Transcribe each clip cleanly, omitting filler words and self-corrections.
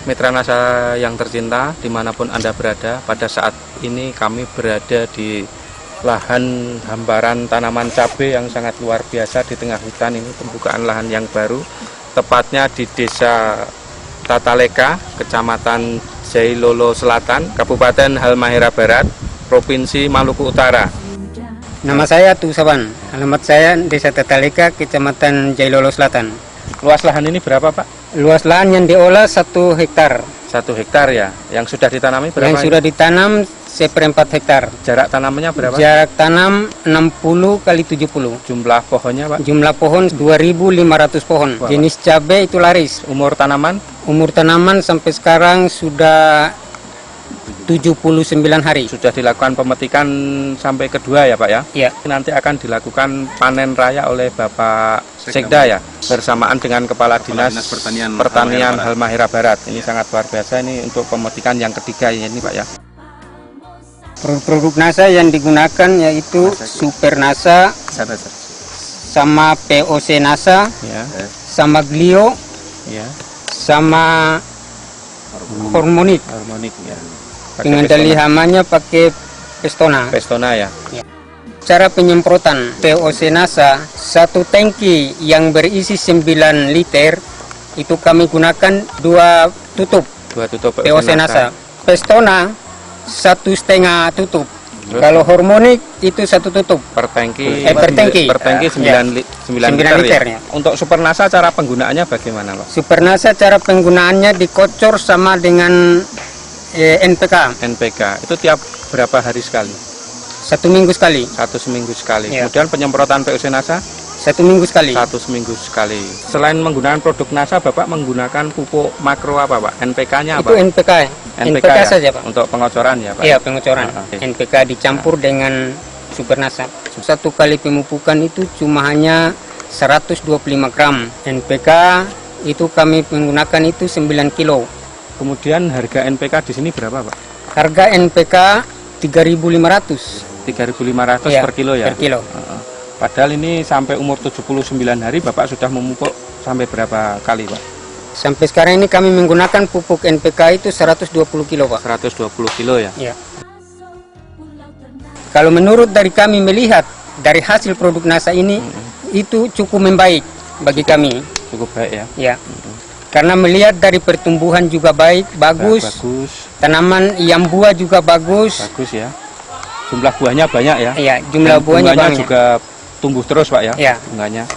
Mitra Nasa yang tercinta, dimanapun Anda berada, pada saat ini kami berada di lahan hamparan tanaman cabai yang sangat luar biasa di tengah hutan. Ini pembukaan lahan yang baru, tepatnya di Desa Tataleka, Kecamatan Jailolo Selatan, Kabupaten Halmahera Barat, Provinsi Maluku Utara. Nama saya Tusaban, alamat saya Desa Tataleka, Kecamatan Jailolo Selatan. Luas lahan ini berapa, Pak? Luas lahan yang diolah 1 hektar. 1 hektar ya. Yang sudah ditanami berapa? Yang sudah ditanam 1/4 hektar. Jarak tanamannya berapa? Jarak tanam 60 kali 70. Jumlah pohonnya, Pak? Jumlah pohon 2.500 pohon. Wah, jenis cabai itu laris. Umur tanaman? Umur tanaman sampai sekarang sudah 79 hari. Sudah dilakukan pemetikan sampai kedua ya, Pak ya? Iya. Nanti akan dilakukan panen raya oleh Bapak Sekda ya, bersamaan dengan Kepala Dinas Pertanian Halmahera Barat. Ini sangat luar biasa, ini untuk pemetikan yang ketiga ini, Pak ya. Produk NASA yang digunakan yaitu Super NASA sama POC NASA, Ya, sama Glio, ya. sama Hormonik. Harmonik ya. Pengendali hamanya pakai Pestona. Pestona ya. Cara penyemprotan POC NASA, 1 tangki yang berisi 9 liter itu kami gunakan 2 tutup 2 tutup POC NASA. Pestona 1,5 tutup. Kalau Hormonik itu 1 tutup per tangki. per tangki. Per tangki 9 9 liter liter ya. Untuk Super NASA cara penggunaannya bagaimana, Pak? Super NASA cara penggunaannya dikocor sama dengan NPK. NPK itu tiap berapa hari sekali? 1 minggu sekali. 1 seminggu sekali. Ya. Kemudian penyemprotan POC NASA 1 minggu sekali. 1 seminggu sekali. Selain menggunakan produk NASA, Bapak menggunakan pupuk makro apa, Pak? NPK-nya apa? Itu NPK. NPK ya? saja, Pak. Untuk pengocoran ya, Pak? Iya, pengocoran. Oke. NPK dicampur dengan Super NASA. 1 kali pemupukan itu cuma hanya 125 gram. NPK itu kami menggunakan itu 9 kilo. Kemudian harga NPK di sini berapa, Pak? Harga NPK 3.500. 3.500 Iya, per kilo ya? Per kilo. Padahal ini sampai umur 79 hari Bapak sudah memupuk sampai berapa kali, Pak? Sampai sekarang ini kami menggunakan pupuk NPK itu 120 kilo, Pak. 120 kilo ya? Iya. Kalau menurut dari kami melihat dari hasil produk NASA ini, itu cukup membaik bagi kami. Cukup baik ya? Ya. Karena melihat dari pertumbuhan juga bagus. Bagus. Tanaman yang buah juga bagus. Bagus ya. Jumlah buahnya banyak ya? Iya, jumlah buahnya banyak. Juga tumbuh terus, Pak ya? Iya. Bunganya.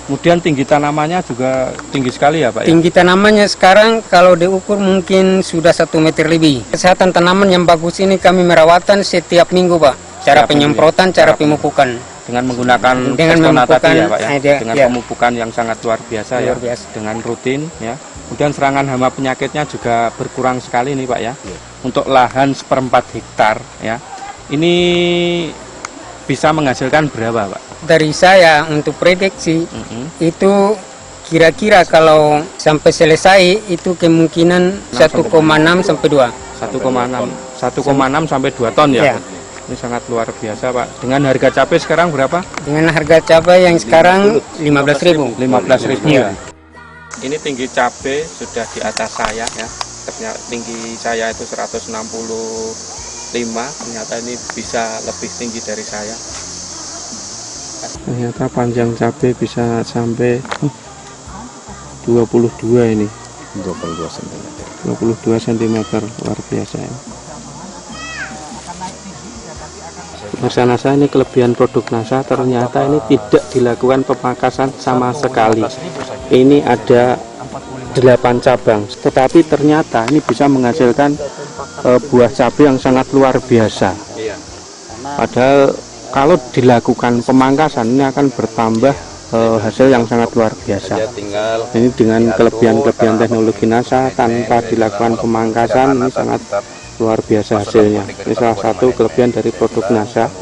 Kemudian tinggi tanamannya juga tinggi sekali ya, Pak ya? Tinggi tanamannya sekarang kalau diukur mungkin sudah 1 meter lebih. Kesehatan tanaman yang bagus ini kami merawatan setiap minggu, Pak. Cara penyemprotan, cara pemupukan. Dengan menggunakan Pestona tadi ya, Pak ya? Dengan pemupukan yang sangat luar biasa ya, dengan rutin ya. Kemudian serangan hama penyakitnya juga berkurang sekali nih, Pak ya. Untuk lahan 1/4 hektar ya, ini bisa menghasilkan berapa, Pak? Dari saya untuk prediksi itu kira-kira kalau sampai selesai itu kemungkinan 1,6 sampai 2. 1,6 sampai 2 ton ya. Ini sangat luar biasa, Pak. Dengan harga cabai sekarang berapa? Dengan harga cabai yang sekarang 15.000. 15.000 ya. Ini tinggi cabai sudah di atas saya ya. Ternyata tinggi saya itu 165. Ternyata ini bisa lebih tinggi dari saya. Ternyata panjang cabai bisa sampai 22 ini. 22 cm. 22 cm luar biasa ya. NASA ini kelebihan produk NASA, ternyata ini tidak dilakukan pemangkasan sama sekali. Ini ada 8 cabang, tetapi ternyata ini bisa menghasilkan buah cabai yang sangat luar biasa. Padahal kalau dilakukan pemangkasan ini akan bertambah hasil yang sangat luar biasa. Ini dengan kelebihan-kelebihan teknologi NASA tanpa dilakukan pemangkasan ini sangat luar biasa hasilnya. Ini salah satu kelebihan dari produk NASA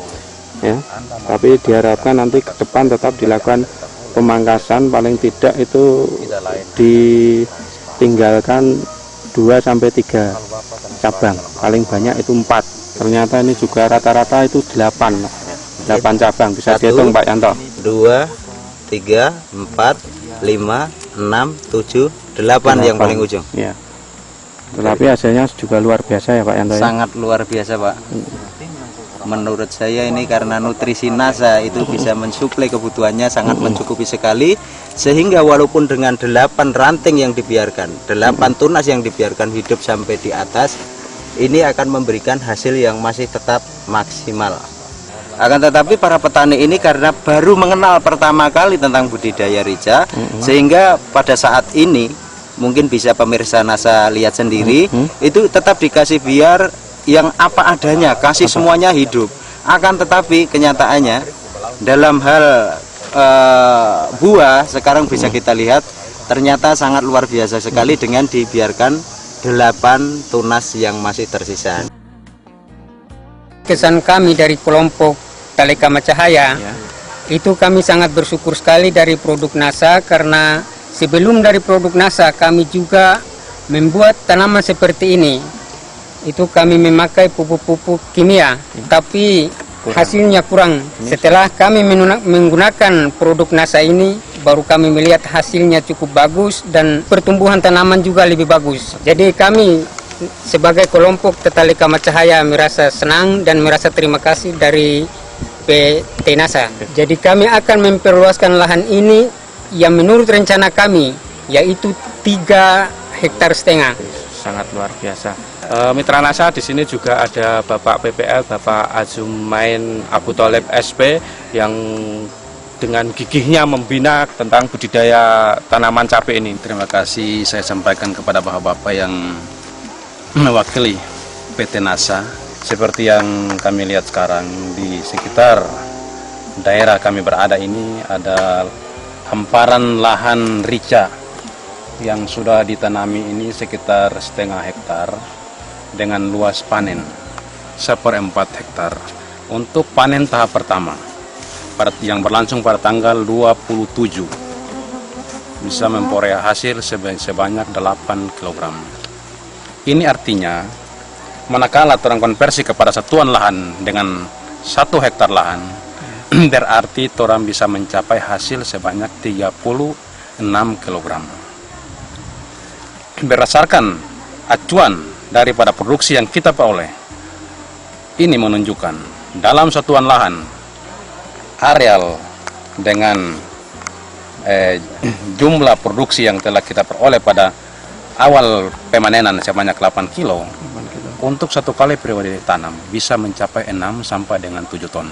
ya. Tapi diharapkan nanti ke depan tetap dilakukan pemangkasan, paling tidak itu ditinggalkan 2-3 cabang, paling banyak itu 4. Ternyata ini juga rata-rata itu 8 cabang, bisa dihitung Pak Yanto. 2, 3, 4, 5, 6, 7, 8 yang paling ujung. Ya. Tetapi hasilnya juga luar biasa ya Pak Yanto ya? Sangat luar biasa Pak. Menurut saya ini karena nutrisi NASA itu bisa mensuplai kebutuhannya, sangat mencukupi sekali. Sehingga walaupun dengan 8 ranting yang dibiarkan, 8 tunas yang dibiarkan hidup sampai di atas, ini akan memberikan hasil yang masih tetap maksimal. Akan tetapi para petani ini karena baru mengenal pertama kali tentang budidaya rica, sehingga pada saat ini mungkin bisa pemirsa NASA lihat sendiri, itu tetap dikasih biar yang apa adanya, kasih semuanya hidup. Akan tetapi kenyataannya dalam hal buah sekarang bisa kita lihat ternyata sangat luar biasa sekali dengan dibiarkan 8 tunas yang masih tersisa. Kesan kami dari kelompok Tali Kama Cahaya itu kami sangat bersyukur sekali dari produk NASA, karena sebelum dari produk NASA kami juga membuat tanaman seperti ini. Itu kami memakai pupuk-pupuk kimia, tapi hasilnya kurang. Setelah kami menggunakan produk NASA ini, baru kami melihat hasilnya cukup bagus dan pertumbuhan tanaman juga lebih bagus. Jadi kami sebagai kelompok Tali Kama Cahaya merasa senang dan merasa terima kasih dari PT NASA. Jadi kami akan memperluaskan lahan ini yang menurut rencana kami yaitu 3,5 hektar. Sangat luar biasa. Mitra NASA di sini juga ada Bapak PPL, Bapak Azumain Abu Tholib SP yang dengan gigihnya membina tentang budidaya tanaman cabai ini. Terima kasih saya sampaikan kepada bapak-bapak yang mewakili PT NASA. Seperti yang kami lihat sekarang di sekitar daerah kami berada ini ada hamparan lahan rica yang sudah ditanami ini sekitar 0,5 hektar dengan luas panen 1/4 hektar untuk panen tahap pertama yang berlangsung pada tanggal 27 bisa memperoleh hasil sebanyak 8 kg. Ini artinya manakala orang konversi kepada satuan lahan dengan 1 hektar lahan berarti orang bisa mencapai hasil sebanyak 36 kg. Berdasarkan acuan daripada produksi yang kita peroleh, ini menunjukkan dalam satuan lahan areal dengan jumlah produksi yang telah kita peroleh pada awal pemanenan sebanyak 8 kilo, untuk 1 kali periode tanam bisa mencapai 6 sampai dengan 7 ton.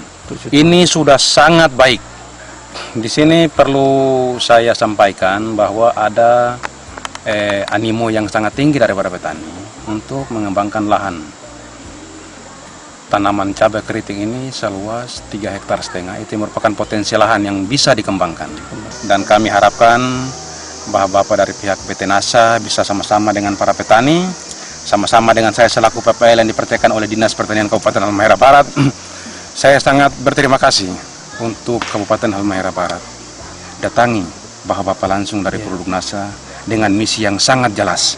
Ini sudah sangat baik. Di sini perlu saya sampaikan bahwa ada animo yang sangat tinggi daripada petani untuk mengembangkan lahan tanaman cabai keriting ini seluas 3,5 hektar. Itu merupakan potensi lahan yang bisa dikembangkan, dan kami harapkan bapak-bapak dari pihak PT NASA bisa sama-sama dengan para petani, sama-sama dengan saya selaku PPL yang dipercayakan oleh Dinas Pertanian Kabupaten Halmahera Barat. Saya sangat berterima kasih untuk Kabupaten Halmahera Barat datangi bapak-bapak langsung dari produk NASA dengan misi yang sangat jelas,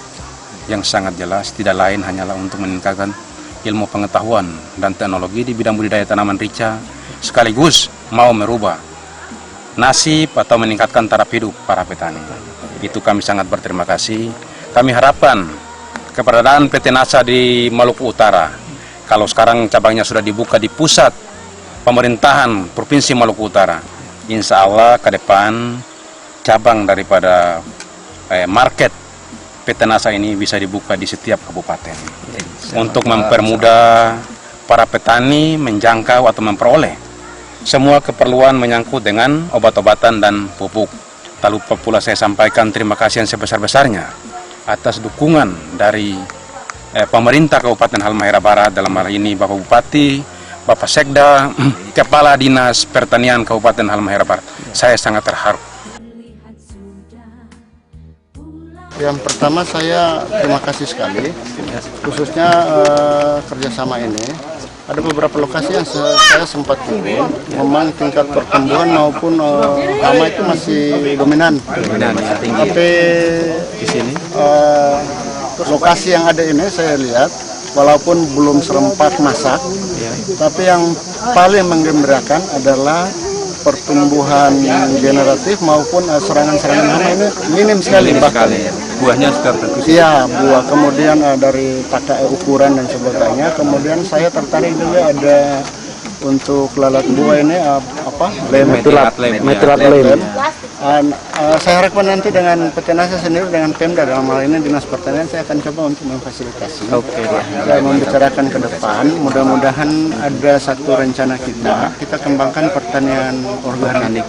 tidak lain hanyalah untuk meningkatkan ilmu pengetahuan dan teknologi di bidang budidaya tanaman rica, sekaligus mau merubah nasib atau meningkatkan taraf hidup para petani. Itu kami sangat berterima kasih. Kami harapkan keberadaan PT NASA di Maluku Utara, kalau sekarang cabangnya sudah dibuka di pusat pemerintahan Provinsi Maluku Utara, insya Allah ke depan cabang daripada market PT NASA ini bisa dibuka di setiap kabupaten untuk mempermudah para petani menjangkau atau memperoleh semua keperluan menyangkut dengan obat-obatan dan pupuk. Tak lupa pula saya sampaikan terima kasih yang sebesar-besarnya atas dukungan dari pemerintah Kabupaten Halmahera Barat, dalam hal ini Bapak Bupati, Bapak Sekda, Kepala Dinas Pertanian Kabupaten Halmahera Barat. Saya sangat terharu. Yang pertama saya terima kasih sekali, khususnya kerjasama ini. Ada beberapa lokasi yang saya sempat turun, memang tingkat pertumbuhan maupun hama itu masih dominan. Tapi di sini lokasi yang ada ini saya lihat, walaupun belum serempak masak, tapi yang paling menggembirakan adalah pertumbuhan generatif maupun serangan-serangan hama ini minim sekali. buahnya sudah bagus. Iya, buah. Kemudian dari tata ukuran dan sebagainya. Kemudian saya tertarik juga ada untuk lalat buah ini Metilat lem. Saya harapkan nanti dengan PT Nasa sendiri dengan Pemda dalam hal ini Dinas Pertanian saya akan coba untuk memfasilitasi. Saya membicarakan ke depan. Mudah-mudahan ada satu rencana kita kembangkan pertanian organik.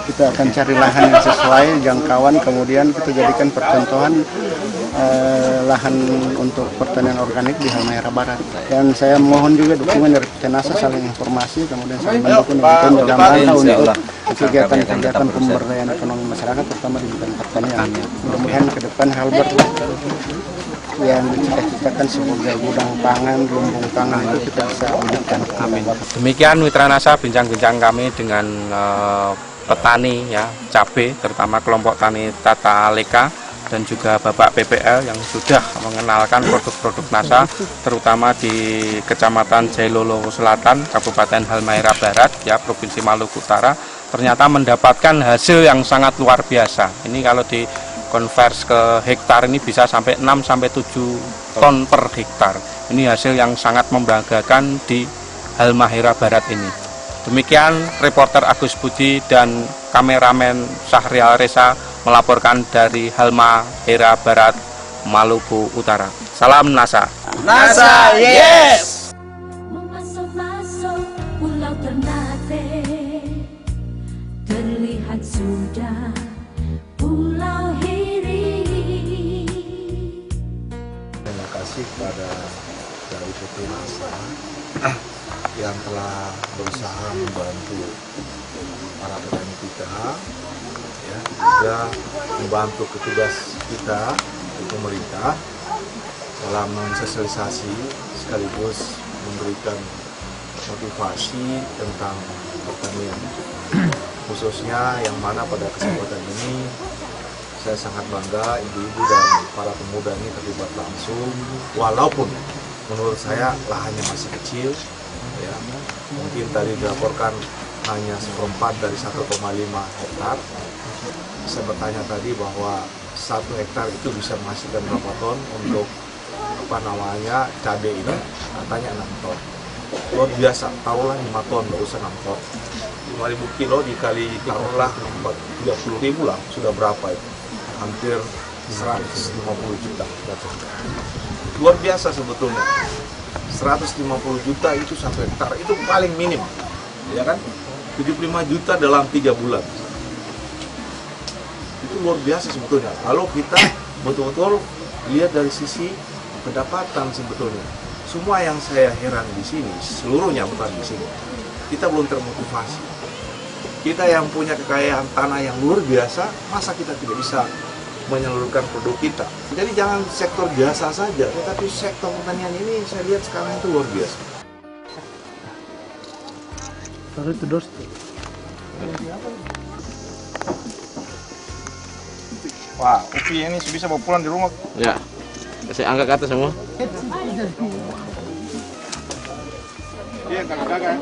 Kita akan cari lahan yang sesuai jangkauan, kemudian kita jadikan percontohan lahan untuk pertanian organik di Halmahera Barat. Dan saya mohon juga dukungan dari PT Nasa saling informasi, kemudian saling mendukung dalam rangka untuk kegiatan-kegiatan pemberdayaan ekonomi masyarakat, terutama di bidang pertanian. Mudah-mudahan ke depan Halbert yang dicita-citakan sebagai gudang pangan, lumbung pangan itu kita bisa wujudkan. Amin. Demikian Mitra Nasa bincang-bincang kami dengan petani ya cabai, terutama kelompok tani Tata Aleka, dan juga Bapak PPL yang sudah mengenalkan produk-produk Nasa, terutama di Kecamatan Jailolo Selatan, Kabupaten Halmahera Barat, ya Provinsi Maluku Utara, ternyata mendapatkan hasil yang sangat luar biasa. Ini kalau dikonvers ke hektar ini bisa sampai 6-7 ton per hektar. Ini hasil yang sangat membanggakan di Halmahera Barat ini. Demikian reporter Agus Budi dan kameramen Syahrial Reza melaporkan dari Halmahera Barat, Maluku Utara. Salam Nasa. Nasa, yes! Memasuk-masuk pulau Ternate, terlihat sudah Pulau Hiri. Terima kasih kepada dari PT Nasa yang telah berusaha membantu para petani kita, ya, juga membantu petugas kita di pemerintah dalam mensosialisasi sekaligus memberikan motivasi tentang pertanian, khususnya yang mana pada kesempatan ini saya sangat bangga ibu-ibu dan para pemuda ini terlibat langsung, walaupun menurut saya lahannya masih kecil, ya, mungkin tadi dilaporkan hanya 1/4 dari 1,5 hektar. Saya bertanya tadi bahwa 1 hektar itu bisa menghasilkan berapa ton untuk cabai ini, katanya 6 ton. Luar biasa, taruhlah 5 ton, nggak usah 6 ton. 5.000 kilo dikali taruhlah 30.000 lah, sudah berapa itu? Hampir 150 juta. Luar biasa sebetulnya. 150 juta itu 1 hektar, itu paling minim, ya kan? 75 juta dalam 3 bulan. Itu luar biasa sebetulnya. Kalau kita betul-betul lihat dari sisi pendapatan sebetulnya. Semua yang saya heran di sini, seluruhnya bukan di sini, kita belum termotivasi. Kita yang punya kekayaan tanah yang luar biasa, masa kita tidak bisa menyalurkan produk kita? Jadi jangan sektor jasa saja, tetapi sektor pertanian ini saya lihat sekarang itu luar biasa. Wah, upi ini bisa bawa pulang di rumah. Ya, saya angkat ke atas semua. Iya, kakak-kakak.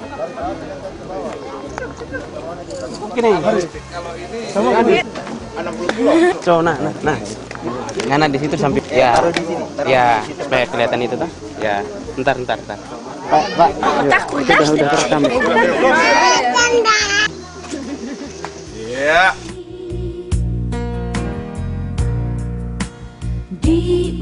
So, nah, ngana di situ sampai ya, supaya kelihatan itu tuh. Ya, bentar. Pak, udah terekam. Iya. Di